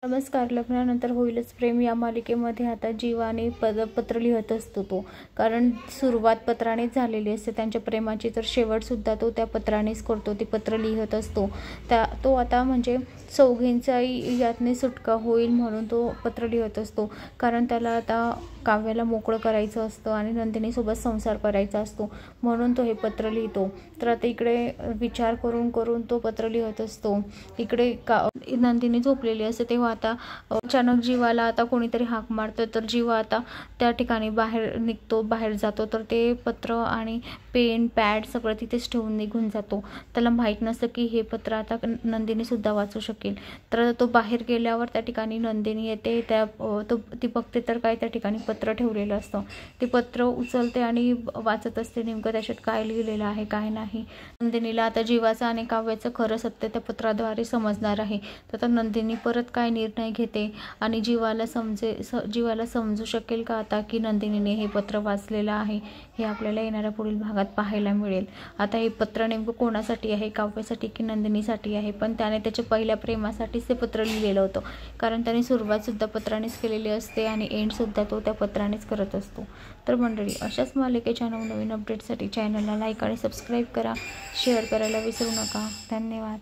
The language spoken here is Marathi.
नमस्कार. लग्नानंतर होईलच प्रेम या मालिकेमध्ये आता जीवाने पत्र लिहित असतो तो, कारण सुरुवात पत्रानेच झालेली असते त्यांच्या प्रेमाची, तर शेवटसुद्धा तो त्या पत्रानेच करतो. ते पत्र लिहित असतो तो आता म्हणजे चौघींचाही यातने सुटका होईल म्हणून तो पत्र लिहित असतो, कारण त्याला आता काव्याला मोकळं करायचं असतं आणि नंदिनीसोबत संसार करायचा असतो, म्हणून तो हे पत्र लिहितो. तर आता इकडे विचार करून करून तो पत्र लिहित असतो. इकडे नंदिनी झोपलेली असते तेव्हा आता अचानक जीवाला आता कोणीतरी हाक मारतं, तर जीवा आता त्या ठिकाणी बाहेर जातो. तर ते पत्र आणि पेन पॅड सगळं तिथेच ठेवून निघून जातो. त्याला माहीत नसतं की हे पत्र आता नंदिनीसुद्धा वाचू शकेल. तर तो बाहेर गेल्यावर त्या ठिकाणी नंदिनी येते. ती बघते तर काय त्या ठिकाणी पत्र ठेवलेलं असतं. ते पत्र उचलते आणि वाचत असते नेमकं त्याच्यात काय लिहिलेलं आहे काय नाही. नंदिनीला आता जीवाचं आणि काव्याचं खरं सत्य त्या पत्राद्वारे समजणार आहे. तर नंदिनी परत काय निर्णय घेते आणि जीवाला समजू शकेल का आता की नंदिनीने हे पत्र वाचलेलं आहे, हे आपल्याला येणाऱ्या पुढील भागात पाहायला मिळेल. आता हे पत्र नेमकं कोणासाठी आहे, काव्यासाठी की नंदिनीसाठी आहे, पण त्याने त्याच्या पहिल्या प्रेमासाठीच ते पत्र लिहिलेलं होतं, कारण त्याने सुरुवातसुद्धा पत्रानेच केलेली असते आणि एंडसुद्धा तो त्या पत्रानेच करत असतो. तर मंडळी, अशाच मालिकेच्या नवनवीन अपडेटसाठी चॅनलला लाईक आणि सबस्क्राईब करा, शेअर करायला विसरू नका. धन्यवाद.